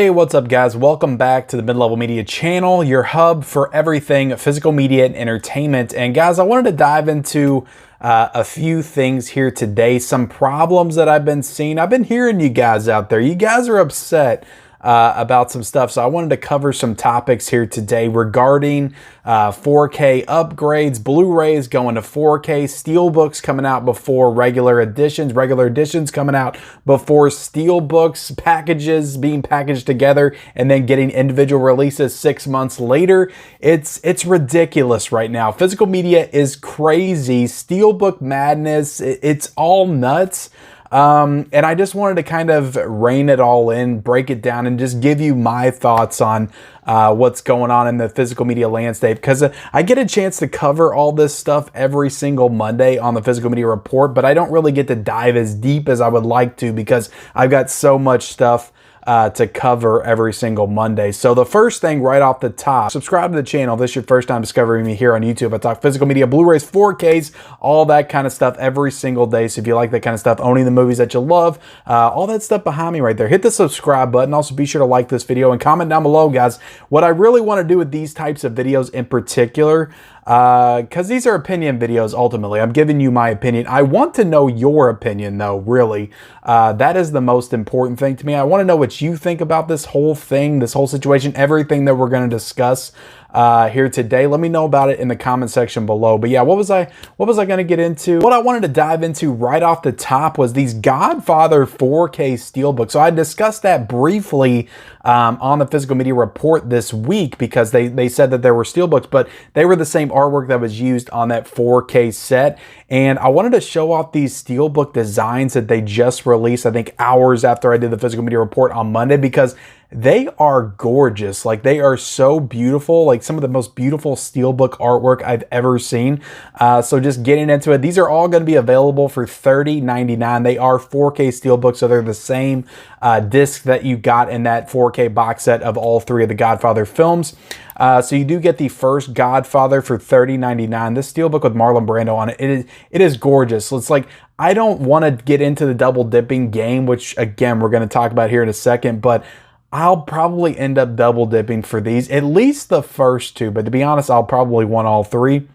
Hey, what's up guys? Welcome back to the Mid-Level Media channel, your hub for everything physical media and entertainment. And guys, I wanted to dive into a few things here today, some problems that I've been seeing. I've been hearing you guys out there. You guys are upset about some stuff. So I wanted to cover some topics here today regarding 4K upgrades, Blu-rays going to 4K, Steelbooks coming out before regular editions coming out before Steelbooks, packages being packaged together and then getting individual releases 6 months later. It's ridiculous right now. Physical media is crazy. Steelbook madness. It's all nuts. And I just wanted to kind of rein it all in, break it down, and just give you my thoughts on what's going on in the physical media landscape, because I get a chance to cover all this stuff every single Monday on the Physical Media Report, but I don't really get to dive as deep as I would like to because I've got so much stuff to cover every single Monday. So the first thing right off the top, subscribe to the channel if this is your first time discovering me here on YouTube. I talk physical media, Blu-rays, 4Ks, all that kind of stuff every single day. So if you like that kind of stuff, owning the movies that you love, all that stuff behind me right there, hit the subscribe button. Also be sure to like this video and comment down below, guys, what I really want to do with these types of videos in particular, because these are opinion videos. Ultimately, I'm giving you my opinion. I want to know your opinion though, really. That is the most important thing to me. I want to know what you think about this whole thing, this whole situation, everything that we're going to discuss here today. Let me know about it in the comment section below. But yeah, what was I going to get into? What I wanted to dive into right off the top was these Godfather 4K Steelbooks. So I discussed that briefly on the Physical Media Report this week because they said that there were Steelbooks, but they were the same artwork that was used on that 4K set. And I wanted to show off these Steelbook designs that they just released, I think hours after I did the Physical Media Report on Monday, because they are gorgeous. Like, they are so beautiful, like some of the most beautiful Steelbook artwork I've ever seen. So just getting into it, these are all going to be available for $30.99. They are 4K Steelbooks, so they're the same disc that you got in that 4K box set of all three of the Godfather films. So you do get the first Godfather for $30.99. This Steelbook with Marlon Brando on it, it is gorgeous. So it's like, I don't want to get into the double dipping game, which again, we're going to talk about here in a second, but I'll probably end up double dipping for these, at least the first two. But to be honest, I'll probably want all three.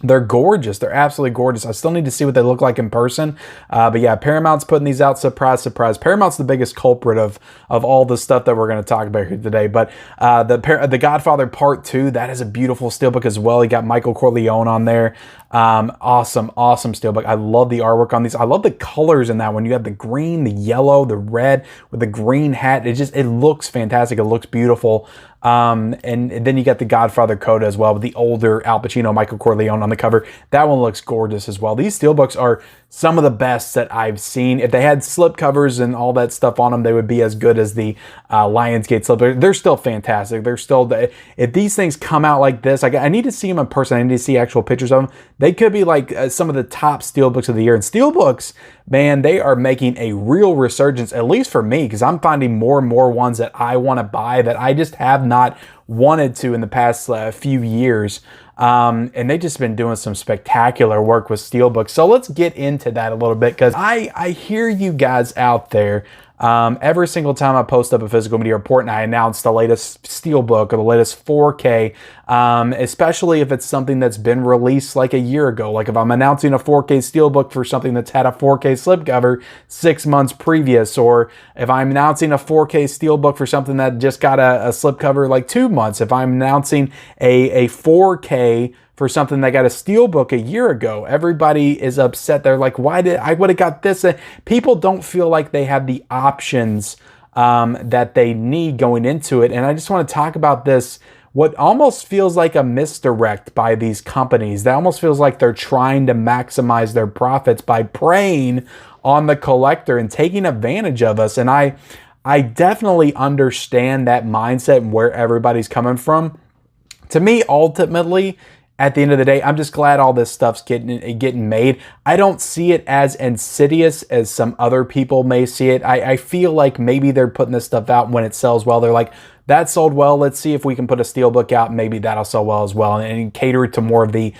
They're gorgeous. They're absolutely gorgeous. I still need to see what they look like in person. But yeah, Paramount's putting these out. Surprise, surprise. Paramount's the biggest culprit of all the stuff that we're going to talk about here today. But the Godfather Part 2, that is a beautiful Steelbook as well. You got Michael Corleone on there. Awesome Steelbook. I love the artwork on these. I love the colors in that one. You have the green, the yellow, the red with the green hat. It looks fantastic. It looks beautiful. And then you got the Godfather Coda as well with the older Al Pacino, Michael Corleone on the cover. That one looks gorgeous as well. These Steelbooks are some of the best that I've seen. If they had slip covers and all that stuff on them, they would be as good as the Lionsgate slip. They're still fantastic. They're still, if these things come out like this, I need to see them in person. I need to see actual pictures of them. They could be like some of the top Steelbooks of the year. And Steelbooks, man, they are making a real resurgence, at least for me, because I'm finding more and more ones that I want to buy that I just have not wanted to in the past few years. And they've just been doing some spectacular work with Steelbooks. So let's get into that a little bit, because I hear you guys out there. Every single time I post up a Physical Media Report and I announce the latest Steelbook or the latest 4K, especially if it's something that's been released like a year ago. Like if I'm announcing a 4K Steelbook for something that's had a 4K slipcover 6 months previous, or if I'm announcing a 4K Steelbook for something that just got a slipcover like 2 months, if I'm announcing a 4K for something that got a Steelbook a year ago, everybody is upset. They're like, why did I would have got this? People don't feel like they have the options that they need going into it. And I just want to talk about this, what almost feels like a misdirect by these companies. That almost feels like they're trying to maximize their profits by preying on the collector and taking advantage of us. And I definitely understand that mindset and where everybody's coming from. To me, ultimately, at the end of the day, I'm just glad all this stuff's getting made. I don't see it as insidious as some other people may see it. I feel like maybe they're putting this stuff out when it sells well. They're like, that sold well. Let's see if we can put a Steelbook out. Maybe that'll sell well as well, and cater to more of the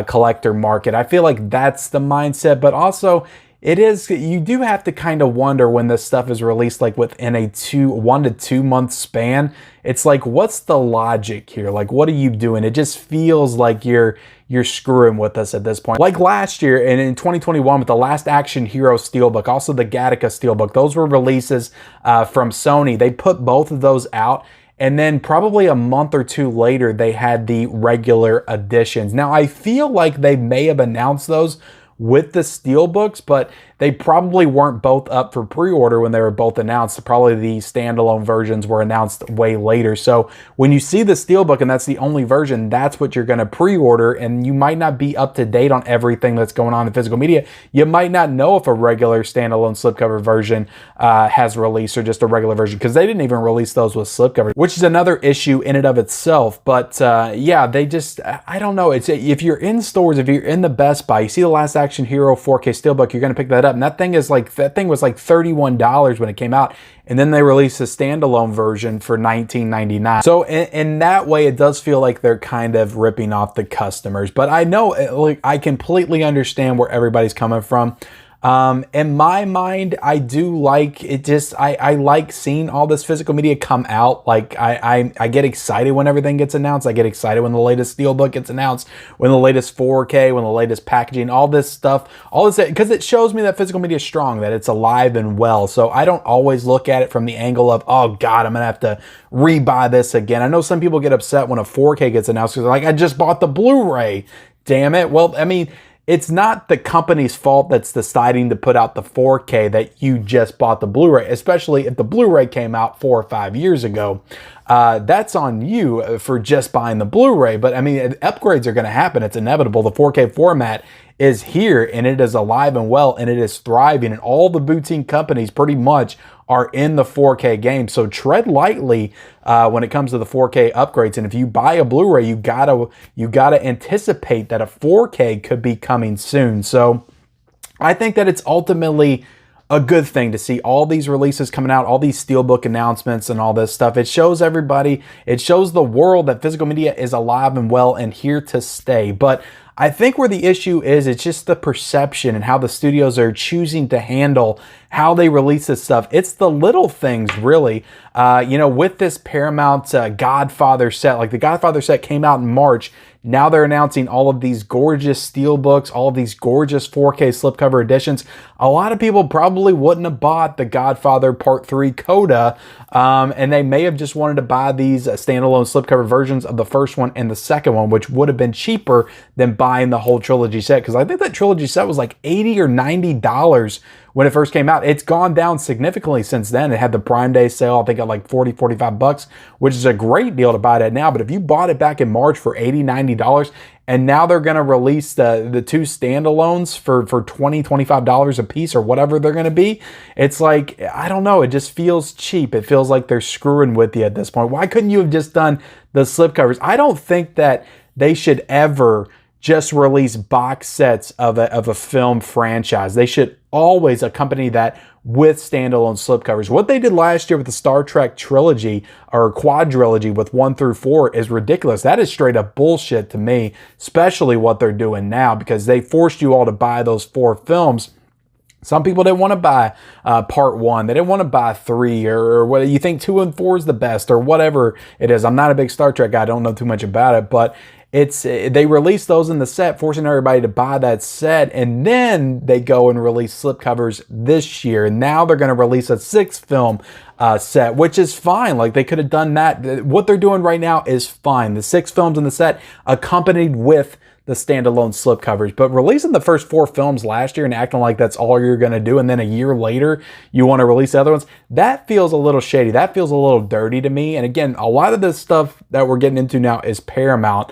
collector market. I feel like that's the mindset. But also, it is, you do have to kind of wonder when this stuff is released, like within a 1 to 2 month span. It's like, what's the logic here? Like, what are you doing? It just feels like you're screwing with us at this point. Like last year and in 2021 with the Last Action Hero Steelbook, also the Gattaca Steelbook, those were releases from Sony. They put both of those out. And then probably a month or two later, they had the regular editions. Now, I feel like they may have announced those with the Steelbooks, but they probably weren't both up for pre-order when they were both announced. Probably the standalone versions were announced way later. So when you see the Steelbook and that's the only version, that's what you're going to pre-order, and you might not be up to date on everything that's going on in physical media. You might not know if a regular standalone slipcover version has released or just a regular version, because they didn't even release those with slipcovers, which is another issue in and of itself. But yeah, they just, I don't know. It's, if you're in stores, if you're in the Best Buy, you see the Last Action Hero 4K Steelbook, you're going to pick that up. And that thing was like $31 when it came out. And then they released a standalone version for $19.99. So in that way, it does feel like they're kind of ripping off the customers. But I know, like, I completely understand where everybody's coming from. In my mind, I do like it. Just, I like seeing all this physical media come out. Like, I get excited when everything gets announced. I get excited when the latest Steelbook gets announced, when the latest 4K, when the latest packaging, all this stuff, all this, because it shows me that physical media is strong, that it's alive and well. So I don't always look at it from the angle of, oh God, I'm gonna have to rebuy this again. I know some people get upset when a 4K gets announced because they're like, I just bought the Blu-ray. Damn it. Well, I mean, it's not the company's fault that's deciding to put out the 4K that you just bought the Blu-ray, especially if the Blu-ray came out 4 or 5 years ago. That's on you for just buying the Blu-ray. But I mean, upgrades are going to happen. It's inevitable. The 4K format is here, and it is alive and well, and it is thriving. And all the boutique companies pretty much are in the 4K game. So tread lightly when it comes to the 4K upgrades. And if you buy a Blu-ray, you gotta anticipate that a 4K could be coming soon. So I think that it's ultimately a good thing to see all these releases coming out, all these Steelbook announcements and all this stuff. It shows everybody, it shows the world that physical media is alive and well and here to stay. But I think where the issue is, it's just the perception and how the studios are choosing to handle how they release this stuff. It's the little things, really. You know, with this Paramount Godfather set, like the Godfather set came out in March. Now they're announcing all of these gorgeous Steelbooks, all of these gorgeous 4K slipcover editions. A lot of people probably wouldn't have bought the Godfather Part 3 Coda, and they may have just wanted to buy these standalone slipcover versions of the first one and the second one, which would have been cheaper than buying the whole Trilogy set, because I think that Trilogy set was like $80 or $90 when it first came out. It's gone down significantly since then. It had the Prime Day sale, I think at like $40, $45, which is a great deal to buy it at now. But if you bought it back in March for $80, $90, and now they're going to release the two standalones for $20, $25 a piece or whatever they're going to be, it's like, I don't know, it just feels cheap. It feels like they're screwing with you at this point. Why couldn't you have just done the slipcovers? I don't think that they should ever just release box sets of a film franchise. They should always accompany that with standalone slipcovers. What they did last year with the Star Trek trilogy or quadrilogy with 1 through 4 is ridiculous. That is straight up bullshit to me, especially what they're doing now, because they forced you all to buy those 4 films. Some people didn't want to buy part 1. They didn't want to buy 3 or whether you think 2 and 4 is the best or whatever it is. I'm not a big Star Trek guy. I don't know too much about it, but they release those in the set, forcing everybody to buy that set, and then they go and release slipcovers this year. And now they're going to release a 6-film set, which is fine. Like, they could have done that. What they're doing right now is fine. The 6 films in the set accompanied with the standalone slipcovers. But releasing the first 4 films last year and acting like that's all you're going to do, and then a year later you want to release the other ones, that feels a little shady. That feels a little dirty to me. And again, a lot of this stuff that we're getting into now is Paramount.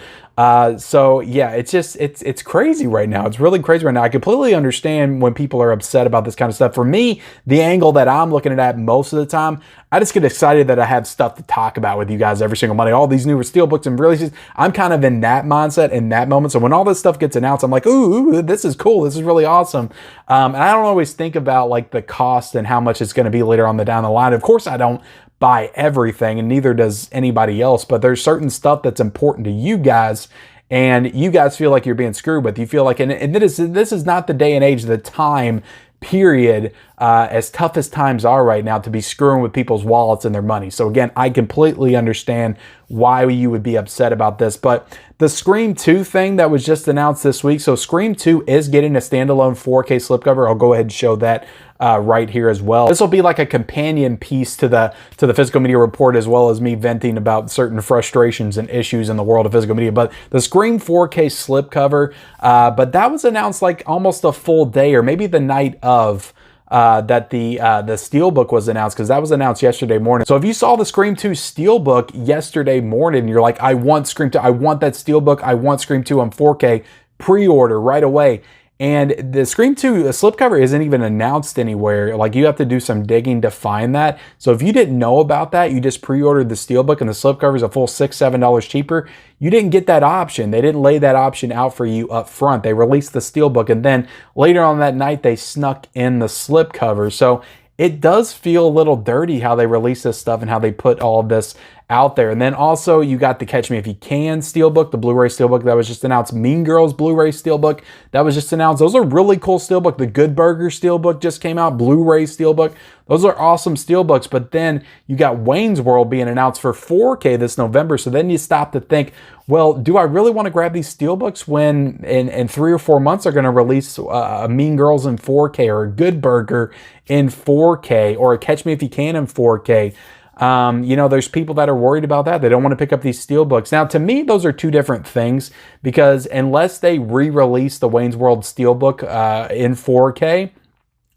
So yeah, it's crazy right now. It's really crazy right now. I completely understand when people are upset about this kind of stuff. For me, the angle that I'm looking at most of the time, I just get excited that I have stuff to talk about with you guys every single Monday. All these newer Steelbooks and releases, I'm kind of in that mindset in that moment. So when all this stuff gets announced, I'm like, ooh, this is cool. This is really awesome. And I don't always think about like the cost and how much it's going to be later on down the line. Of course, I don't buy everything, and neither does anybody else, but there's certain stuff that's important to you guys, and you guys feel like you're being screwed with. You feel like, and this is not the day and age, the time period, as tough as times are right now, to be screwing with people's wallets and their money. So again, I completely understand why you would be upset about this. But the Scream 2 thing that was just announced this week, so Scream 2 is getting a standalone 4K slipcover. I'll go ahead and show that right here as well. This will be like a companion piece to the physical media report, as well as me venting about certain frustrations and issues in the world of physical media. But the Scream 4K slipcover, but that was announced like almost a full day, or maybe the night of that the Steelbook was announced, because that was announced yesterday morning. So if you saw the Scream 2 Steelbook yesterday morning, you're like, I want Scream 2, I want that Steelbook, I want Scream 2 on 4K, pre-order right away. And the Scream 2 slipcover isn't even announced anywhere. Like, you have to do some digging to find that. So if you didn't know about that, you just pre-ordered the Steelbook and the slipcover is a full $6, $7 cheaper, you didn't get that option. They didn't lay that option out for you up front. They released the Steelbook, and then later on that night, they snuck in the slipcover. So it does feel a little dirty how they release this stuff and how they put all of this out there. And then also you got the Catch Me If You Can Steelbook, the Blu-ray Steelbook that was just announced. Mean Girls Blu-ray Steelbook that was just announced. Those are really cool Steelbook. The Good Burger Steelbook just came out. Blu-ray Steelbook. Those are awesome Steelbooks. But then you got Wayne's World being announced for 4K this November. So then you stop to think, well, do I really want to grab these Steelbooks when in 3 or 4 months they're going to release a Mean Girls in 4K, or a Good Burger in 4K, or a Catch Me If You Can in 4K? You know, there's people that are worried about that. They don't want to pick up these Steelbooks. Now, to me, those are two different things, because unless they re-release the Wayne's World Steelbook in 4K,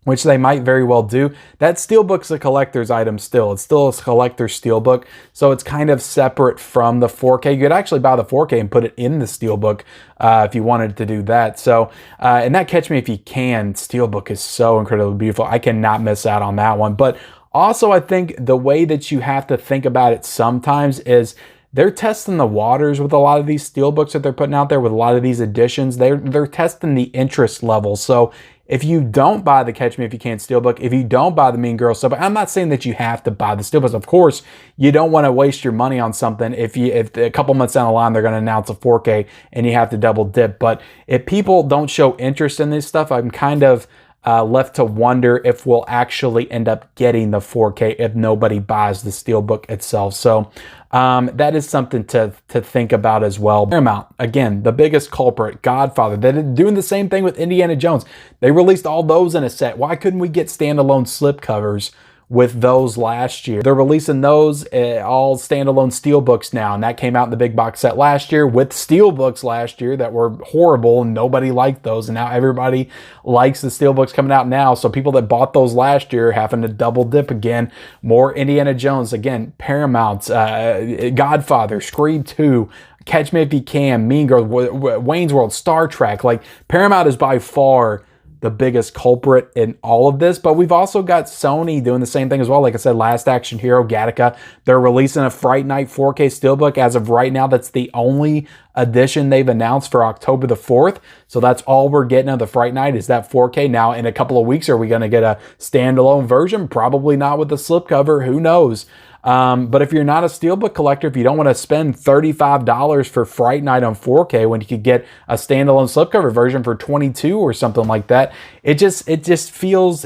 which they might very well do, that Steelbook's a collector's item still. It's still a collector's Steelbook, so it's kind of separate from the 4K. You could actually buy the 4K and put it in the Steelbook if you wanted to do that. So, and that Catch Me If You Can Steelbook is so incredibly beautiful. I cannot miss out on that one. But also, I think the way that you have to think about it sometimes is they're testing the waters with a lot of these Steelbooks that they're putting out there, with a lot of these editions. They're testing the interest level. So if you don't buy the Catch Me If You Can Steelbook, if you don't buy the Mean Girls Steelbook, I'm not saying that you have to buy the Steelbooks. Of course, you don't want to waste your money on something if a couple months down the line they're going to announce a 4K and you have to double dip. But if people don't show interest in this stuff, I'm kind of left to wonder if we'll actually end up getting the 4K if nobody buys the Steelbook itself. So that is something to think about as well. Paramount, again, the biggest culprit. Godfather, they're doing the same thing with Indiana Jones. They released all those in a set. Why couldn't we get standalone slipcovers with those last year? They're releasing those all standalone Steelbooks now, and that came out in the big box set last year with Steelbooks last year that were horrible and nobody liked those, and now everybody likes the Steelbooks coming out now. So people that bought those last year are having to double dip again. More Indiana Jones, again, Paramount, Godfather, Scream 2, Catch Me If You Can, Mean Girls, Wayne's World, Star Trek. Like, Paramount is by far the biggest culprit in all of this. But we've also got Sony doing the same thing as well. Like I said, Last Action Hero, Gattaca, they're releasing a Fright Night 4K Steelbook. As of right now, that's the only edition they've announced for October the 4th. So that's all we're getting of the Fright Night is that 4K. Now, in a couple of weeks, are we going to get a standalone version? Probably not with the slipcover. Who knows? But if you're not a Steelbook collector, if you don't want to spend $35 for Fright Night on 4K when you could get a standalone slipcover version for $22 or something like that, it just feels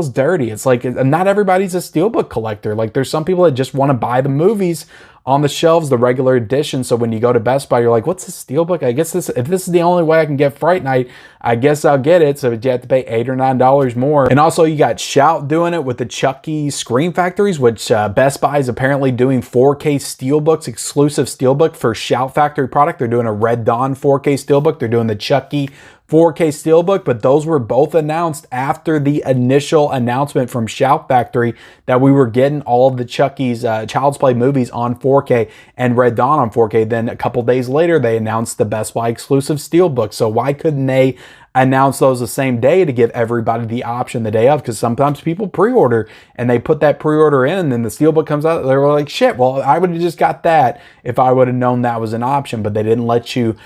dirty. It's like, not everybody's a Steelbook collector. Like, there's some people that just want to buy the movies on the shelves, the regular edition. So when you go to Best Buy, you're like, what's a Steelbook? I guess if this is the only way I can get Fright Night, I guess I'll get it. So you have to pay $8 or $9 more. And also you got Shout doing it with the Chucky Scream Factories, which Best Buy is apparently doing 4K Steelbooks, exclusive Steelbook for Shout Factory product. They're doing a Red Dawn 4K Steelbook. They're doing the Chucky 4K Steelbook, but those were both announced after the initial announcement from Shout Factory that we were getting all of the Chucky's Child's Play movies on 4K and Red Dawn on 4K. Then a couple days later, they announced the Best Buy exclusive Steelbook. So why couldn't they announce those the same day to give everybody the option the day of? Because sometimes people pre-order and they put that pre-order in and then the Steelbook comes out. They were like, shit, well, I would have just got that if I would have known that was an option, but they didn't let you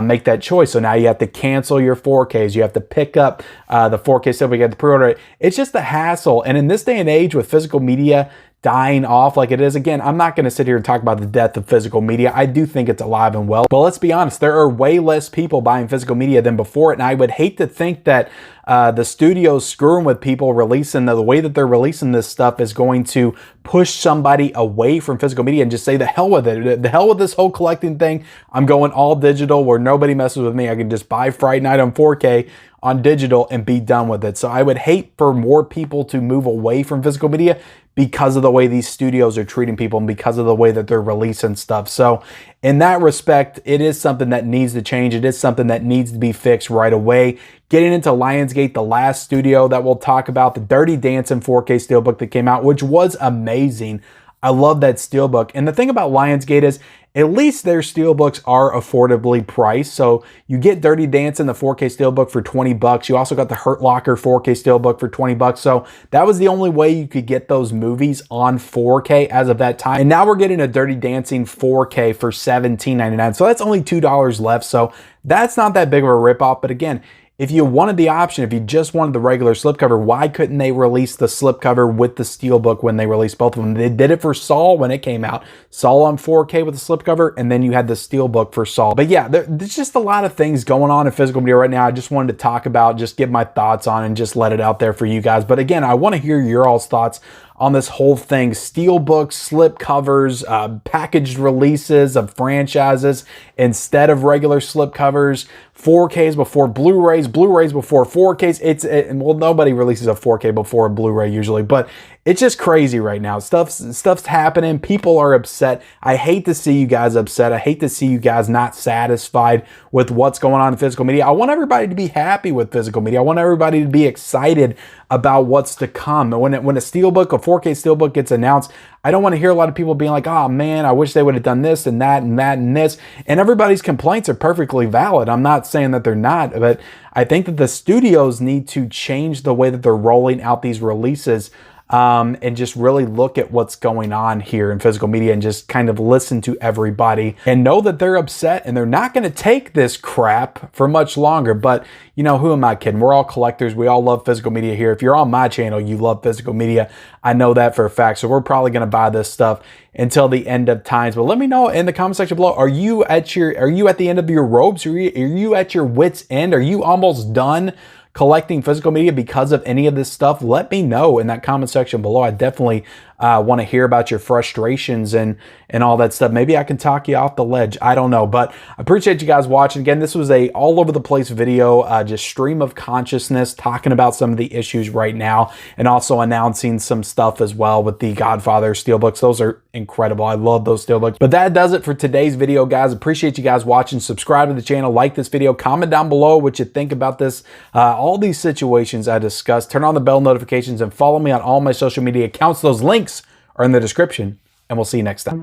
make that choice. So now you have to cancel your 4Ks. You have to pick up the 4K Steelbook. You have to pre-order it. It's just a hassle. And in this day and age with physical media dying off like it is. Again, I'm not going to sit here and talk about the death of physical media. I do think it's alive and well. But let's be honest, there are way less people buying physical media than before. And I would hate to think that the studios screwing with people releasing the way that they're releasing this stuff is going to push somebody away from physical media and just say the hell with it. The hell with this whole collecting thing. I'm going all digital where nobody messes with me. I can just buy Friday Night on 4K on digital and be done with it. So I would hate for more people to move away from physical media because of the way these studios are treating people and because of the way that they're releasing stuff. So in that respect, it is something that needs to change. It is something that needs to be fixed right away. Getting into Lionsgate, the last studio that we'll talk about, the Dirty Dancing 4K Steelbook that came out, which was amazing. I love that Steelbook. And the thing about Lionsgate is at least their Steelbooks are affordably priced. So you get Dirty Dancing, the 4K Steelbook for 20 bucks. You also got the Hurt Locker 4K Steelbook for 20 bucks. So that was the only way you could get those movies on 4K as of that time. And now we're getting a Dirty Dancing 4K for $17.99. So that's only $2 left. So that's not that big of a ripoff. But again, if you wanted the option, if you just wanted the regular slipcover, why couldn't they release the slipcover with the Steelbook when they released both of them? They did it for Saul when it came out. Saul on 4K with the slipcover, and then you had the Steelbook for Saul. But yeah, there's just a lot of things going on in physical media right now. I just wanted to talk about, just give my thoughts on and just let it out there for you guys. But again, I want to hear your all's thoughts on this whole thing. Steelbooks, slipcovers, packaged releases of franchises instead of regular slipcovers, 4Ks before Blu-rays, Blu-rays before 4Ks. Well, nobody releases a 4K before a Blu-ray usually, but it's just crazy right now. Stuff's happening. People are upset. I hate to see you guys upset. I hate to see you guys not satisfied with what's going on in physical media. I want everybody to be happy with physical media. I want everybody to be excited about what's to come. And when a Steelbook, a 4K Steelbook gets announced, I don't want to hear a lot of people being like, oh man, I wish they would have done this and that and that and this. And everybody's complaints are perfectly valid. I'm not saying that they're not, but I think that the studios need to change the way that they're rolling out these releases and just really look at what's going on here in physical media and just kind of listen to everybody and know that they're upset and they're not going to take this crap for much longer. But, you know, who am I kidding? We're all collectors. We all love physical media here. If you're on my channel, you love physical media. I know that for a fact. So we're probably going to buy this stuff until the end of times. But let me know in the comment section below, are you at the end of your ropes? Are you at your wit's end? Are you almost done collecting physical media because of any of this stuff? Let me know in that comment section below. I definitely want to hear about your frustrations and all that stuff. Maybe I can talk you off the ledge. I don't know, but I appreciate you guys watching. Again, this was a all over the place video, just stream of consciousness, talking about some of the issues right now and also announcing some stuff as well with the Godfather Steelbooks. Those are incredible. I love those Steelbooks. But that does it for today's video, guys. Appreciate you guys watching. Subscribe to the channel, like this video, comment down below what you think about this, all these situations I discussed. Turn on the bell notifications and follow me on all my social media accounts. Those links are in the description, and we'll see you next time.